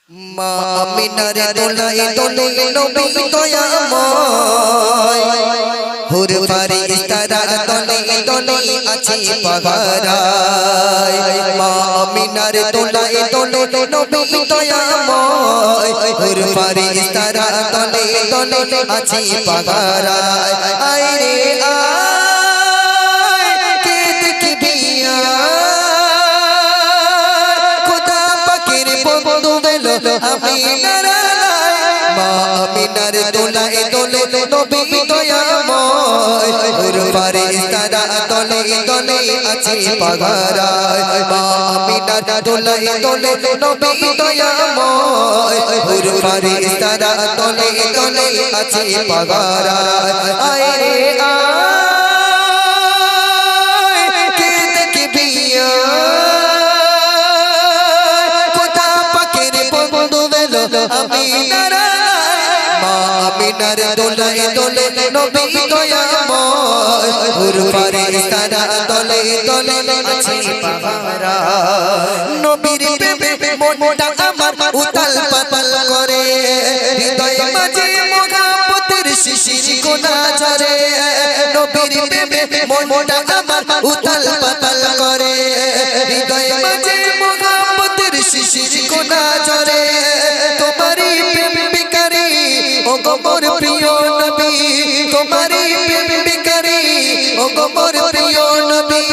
মা আমিনার দোলায় দোলে নবী দয়াময় হুর ফারিস্তারা দলে দলে আছে পাহারায় মা আমিনার দোলায় দোলে নবী দয়াময় হুর ফারিস্তারা দলে দলে আছে পাহারায় আয় রে আয় কে দেখবি আমিনার মা আমিনার দোলায় দোলে নবী দয়াময় হুর ফারিস্তারা দলে দলে আছে পাহারায় মা আমিনার দোলায় দোলে নবী দয়াময় হুর ফারিস্তারা দলে দলে আছে পাহারায় আয় রে আয় কে দেখবি আমিনার মা আমিনার দোলায় দোলে নবী দয়াময় হুর ফারিস্তারা দলে দলে আছে পাহারায় নবীর প্রেমে মনটা আমার উতাল পাতাল করে হৃদয় মাঝে মহাব্বতের শিশির কোনা ঝরে নবীর প্রেমে মনটা আমার উতাল পাতাল করে হৃদয় মাঝে মহাব্বতের শিশির কোনা ঝরে তোমারি প্রেম বিকারি ও গোমর প্রিয় নবী তোমারি প্রেম বিকারি ও গোমর প্রিয় নবী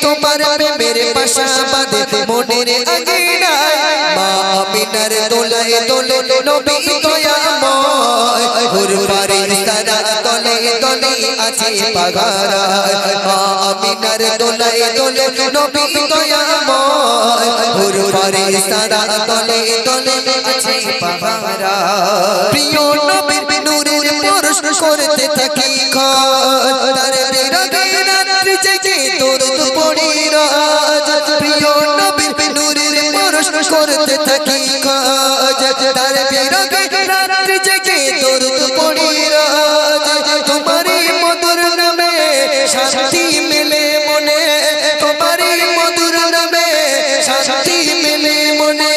তোমার প্রেমের পাশা বাঁধে মনের আঙিনায় মা আমিনার দোলায় দোলে নবী দয়াময় হুর ফারিস্তারা দলে দলে আছে পাহারায় মা আমিনার দোলায় দোলে নবী দয়াময় হুর ফারিস্তারা দলে দলে আছে পাহারায় প্রিয় নবীর নূরের পরশ করতে থাকি খোঁজ তার বিরহে রাত্রি জেগে দরুদ পড়ি রোজ প্রিয় নবীর নূরের পরশ করতে থাকি খোঁজ তার বিরহে রাত্রি জেগে দরুদ পড়ি রোজ তোমারই মধুর নামে শান্তি মেলে মনে তোমারই মধুর নামে শান্তি মেলে মনে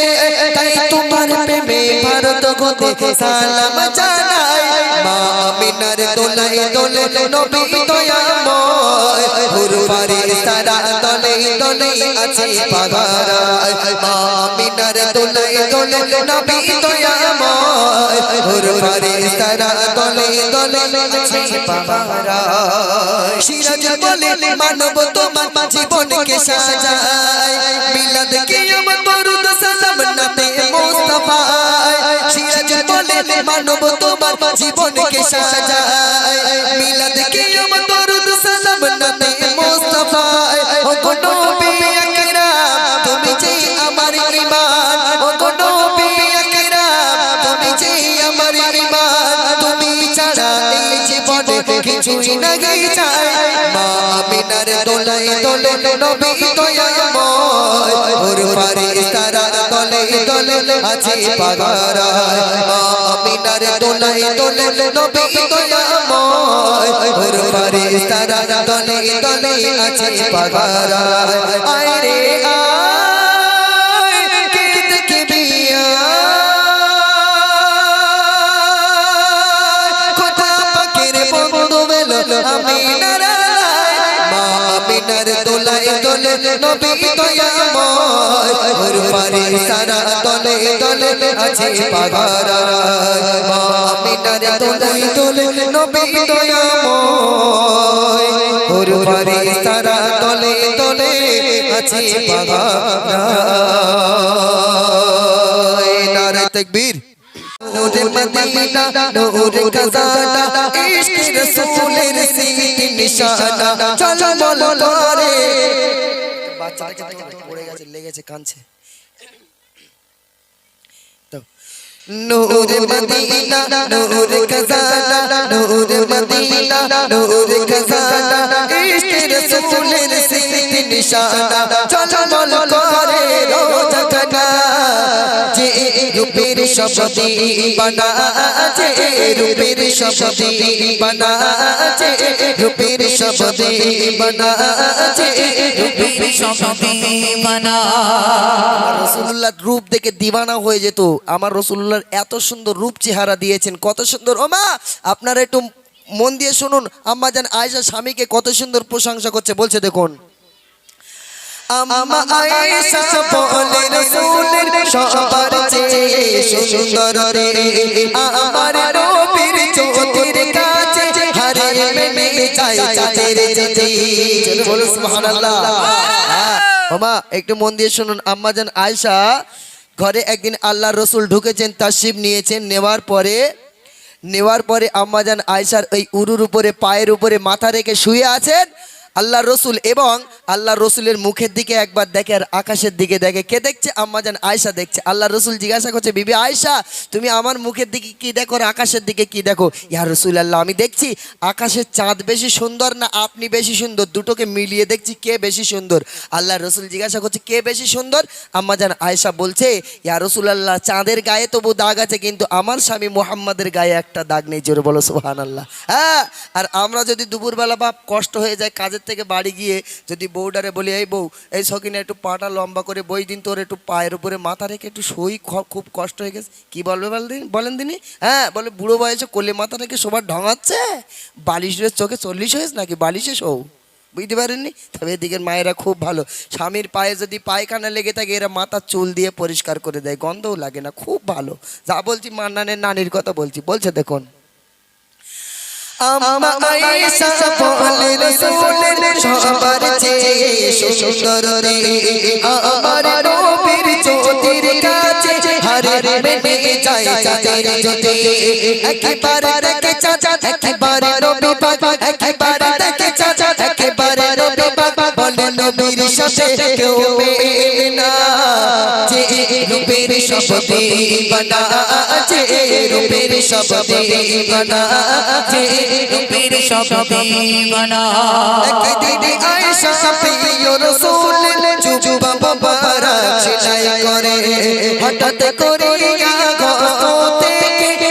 তাই তোমার প্রেমে ভারত গতে সালাম জানাই মা আমিনার দোলায় দোলে নবী দয়াময় হুর ফারিস্তারা দলে দলে আছে পাহারায় মা আমিনার দোলায় দোলে নবী দয়াময় হুর ফারিস্তারা দলে দলে আছে পাহারায় সিরাজ বলে মানব তোমার জীবনকে সাজায় মিলাদ কিয়াম দরুদ সালাম নাতে মুস্তাফায় সিরাজ বলে মানব তোমার জীবনকে সাজায় মিলাদ কিয়াম দরুদ সালাম নাতে মুস্তাফায় ও গো নবী আকরাম তুমি যে আমার ঈমান ও গো নবী আকরাম তুমি যে আমার ঈমান তুমি ছাড়া এই জীবনে কিছুই নাই চাই মা আমিনার দোলায় দোলে নবী দয়াময় হুর ফারিস্তারা দলে দলে আছে পাহারায় মা আমিনার দোলায় দোলে নবী দয়াময় হুর ফারিস্তারা দলে দলে আছে পাহারায় আয় রে আয় কে দেখবি খোদা পাকের বন্ধু বেলো আমিনার মা আমিনার দোলায় দোলে নবী দয়াময় হুর ফারিস্তারা দলে দলে আছে পাহারায় মা আমিনার দোলায় দোলে নবী দয়াময় হুর ফারিস্তারা দলে দলে আছে পাহারায় নারে তাকবীর নূরে মদিনা নূরে খাজানা ইশক রাসূলের সিটি নিশানা চলো বলো করে বাচ্চাটাকে পড়ে গেছে লেগেছে কাঁদছে তো নূরে মদিনা নূরে খাজানা নূরে মদিনা নূরে খাজানা ইশক রাসূলের সিটি নিশানা চলো বলো করে রোজ খানা যে রূপের শব্দে বানা আছে রূপের শব্দে বানা আছে রূপের শব্দে বানা আছে রূপের শব্দে বানা। রাসূলুল্লাহর রূপ দেখে দিওয়ানা হয়ে যেত। আমার রাসূলুল্লাহর এত সুন্দর রূপ চেহারা দিয়েছেন, কত সুন্দর। ওমা আপনারা একটু মন দিয়ে শুনুন, আম্মা জান আয়েশা স্বামীকে কত সুন্দর প্রশংসা করছে। বলছে দেখুন, আম্মা আয়েশা বলে রাসূলের সবার চেয়ে সুন্দর রে আমার নবীর জ্যোতির কাছে হারিয়ে যায় চাঁদের জ্যোতি। বলো সুবহানাল্লাহ। ওমা একটু মন দিয়ে শুনুন, আম্মা জান আয়েশা ঘরে একদিন আল্লাহর রাসূল ঢুকেছেন, তাশরিফ নিয়েছেন। নেওয়ার পরে আম্মাজান আয়েশার ওই উরুর উপরে পায়ের উপরে মাথা রেখে শুয়ে আছেন আল্লাহর রাসূল, এবং আল্লাহর রাসূলের মুখের দিকে একবার দেখে আর আকাশের দিকে দেখে। কে দেখছে? আম্মাজান আয়েশা দেখছে। আল্লাহর রাসূল জিজ্ঞাসা করছে, বিবি আয়েশা তুমি আমার মুখের দিকে কি দেখো আর আকাশের দিকে কি দেখো? ইয়া রাসূলুল্লাহ আমি দেখছি আকাশের চাঁদ বেশি সুন্দর না আপনি বেশি সুন্দর, দুটোকে মিলিয়ে দেখছি কে বেশি সুন্দর। আল্লাহর রাসূল জিজ্ঞাসা করছে কে বেশি সুন্দর? আম্মাজান আয়েশা বলছে, ইয়া রাসূলুল্লাহ চাঁদের গায়ে তবু দাগ আছে কিন্তু আমার স্বামী মুহাম্মাদের গায়ে একটা দাগ নেই। জোরে বলো সুবহানাল্লাহ। হ্যাঁ, আর আমরা যদি দুপুরবেলা বাপ কষ্ট হয়ে যায় কাজের থেকে বাড়ি গিয়ে যদি বউডারে বলি, এই বউ এই সকিনা একটু পাটা লম্বা করে বই দিন, তোর একটু পায়ের উপরে মাথা রেখে একটু সই, খুব কষ্ট হয়ে গেছে, কি বলবে বলেন দিনই? হ্যাঁ বলে বুড়ো বয়সে কোলে মাথা রেখে সবার ঢঙাচ্ছে, বালিশের চোখে 40 হয়েছে নাকি বালিশে শোও, বুঝতে পারেননি? তবে এদিকের মায়েরা খুব ভালো, স্বামীর পায়ে যদি পায়খানা লেগে থাকে এরা মাথার চুল দিয়ে পরিষ্কার করে দেয়, গন্ধও লাগে না, খুব ভালো। যা বলছি মান্নানের নানির কথা বলছি। বলছে দেখুন, আম্মা আয়েশা বলে রাসূলের সবার চেয়ে সুন্দর রে আমার নবীর জ্যোতির কাছে হারিয়ে যায় চাঁদের জ্যোতি। একবার দেখে চাঁদ একবার নবী পাক, একবার দেখে চাঁদ একবার নবী পাক, বলে নবীর সাথে কেউ মেলে না যে রূপের শব্দে বানা আছে রূপের শব্দে বানা আছে রূপের শব্দে বানা। একদিন আয়েশা প্রিয় রাসূলের জুব্বা মোবারক সেলাই করে, হঠাৎ করে আগস্ত থেকে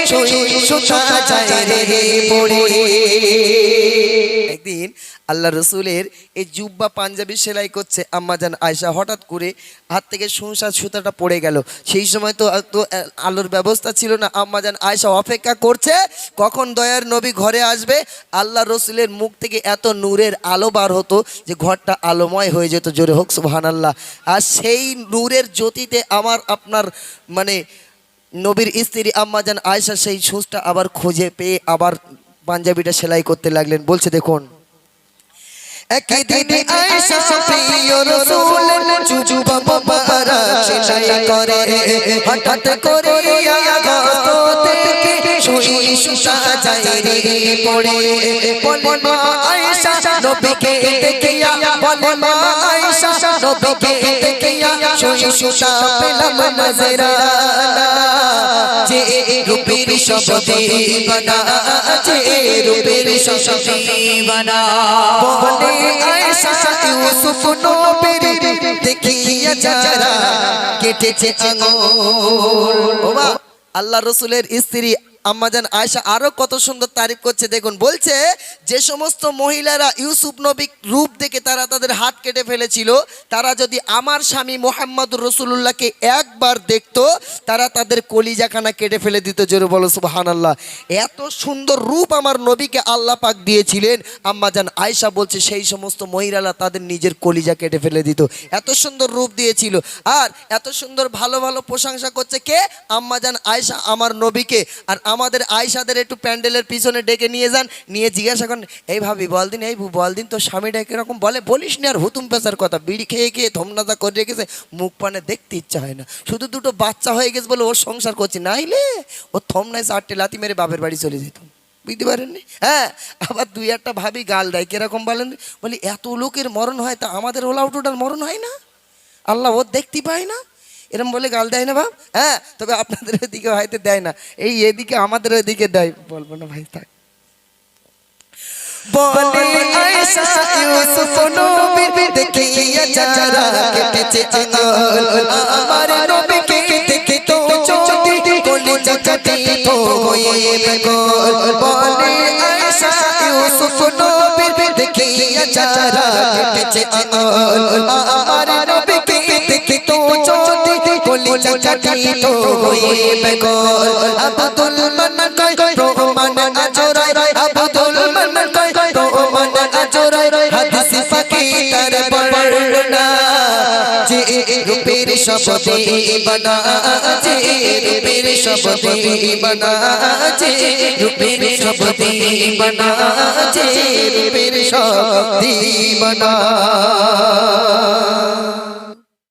সুতা যায় রে পড়ে। একদিন আল্লাহ রসুলের এই জুব্বা পাঞ্জাবি সেলাই করছে আম্মাজান আয়েশা, হঠাৎ করে হাত থেকে সংসার সুতাটা পড়ে গেল। সেই সময় তো আলোর ব্যবস্থা ছিল না, আম্মাজান আয়েশা অপেক্ষা করছে কখন দয়ার নবী ঘরে আসবে। আল্লাহ রসুলের মুখ থেকে এত নূরের আলো বার হতো যে ঘরটা আলোময় হয়ে যেত। জোরে হোক সুবহানাল্লাহ। আর সেই নূরের জ্যোতিতে আমার আপনার মানে নবীর স্ত্রী আম্মাজান আয়েশা সেই সুচটা আবার খুঁজে পেয়ে আবার পাঞ্জাবিটা সেলাই করতে লাগলেন। বলছে দেখুন, একদিন আয়েশা প্রিয় রাসূলের জুব্বা মোবারক সেলাই করে, হঠাৎ করে আগস্ত থেকে সুতা যায় রে পড়ে। বলে মা আয়েশা নবীকে দেখিয়া, বলে মা আয়েশা নবীকে দেখিয়া সুতা পেলাম নজরানা যে রূপের শব্দে বানা আছে রূপের শব্দে বানা। বলে আয়েশা ইউসুফ নবীর দেখিয়া যারা কেটেছে আঙুল। ওমা আল্লাহ রসুলের স্ত্রী আম্মাজান আয়েশা আরো কত সুন্দর তারিফ করছে দেখুন। বলছে যে সমস্ত মহিলারা ইউসুফ নবী রূপ দেখে তারা তাদের হাত কেটে ফেলেছিল, তারা যদি আমার স্বামী মুহাম্মদুর রাসূলুল্লাহকে একবার দেখতো তারা তাদের কলিজাখানা কেটে ফেলে দিত। জোরে বলো সুবহানাল্লাহ। এত সুন্দর রূপ আমার নবীকে আল্লাহ পাক দিয়েছিলেন। আম্মাজান আয়েশা বলছে সেই সমস্ত মহিলারা তাদের নিজের কলিজা কেটে ফেলে দিত, এত সুন্দর রূপ দিয়েছিল। আর এত সুন্দর ভালো ভালো প্রশংসা করছে কে? আম্মাজান আয়েশা আমার নবীকে। আর আমাদের আয়েশাদের একটু প্যান্ডেলের পিছনে ডেকে নিয়ে যান, নিয়ে জিজ্ঞাসা করেন, এই ভাবি বল দিন, এই বল দিন তো স্বামীটা কিরকম, বলে বলিস নি আর হুতুম পেশার কথা, বিড়ি খেয়ে খেয়ে ধমনাদা করে রেখেছে, মুখ পানে দেখতে ইচ্ছা হয় না, শুধু দুটো বাচ্চা হয়ে গেছে বলে ওর সংসার করছি, নাইলে ও থমনায় 4টে লাথি মেরে বাপের বাড়ি চলে যেত, বুঝতে পারেননি? হ্যাঁ, আবার 2-1টা ভাবি গাল দেয়, কিরকম বলেন, বলি এত লোকের মরণ হয় তা আমাদের ওলাউটোটার মরণ হয় না, আল্লাহ ও দেখতে পায় না, এরম বলে গাল দেয় না ভাব। হ্যাঁ, তবে আপনাদের ওইদিকে হয়তো দেয় না, এই এদিকে আমাদের ওইদিকে দেয়, বলবো না ভাই থাক। বলে আয়েশা ইউসুফ নবীর দেখিয়া যারা কেটেছে আঙুল, আমার নবীকে দেখে তো যদি তো হয়ে বেকল বলে আয়েশা ইউসুফ নবীর দেখিয়া যারা কেটেছে আঙুল আমার নবীকে দেখি তো যদি কলিজা কাটি তো হয়ে বেকল আব্দুল মান্নান কয় রহমান আজরাই আব্দুল মান্নান কয় রহমান আজরাই হাদিস পাকে তার বর্ণনা যে রূপের শব্দে বানা যে রূপের শব্দে বানা যে রূপের শব্দে বানা যে রূপের শব্দে বানা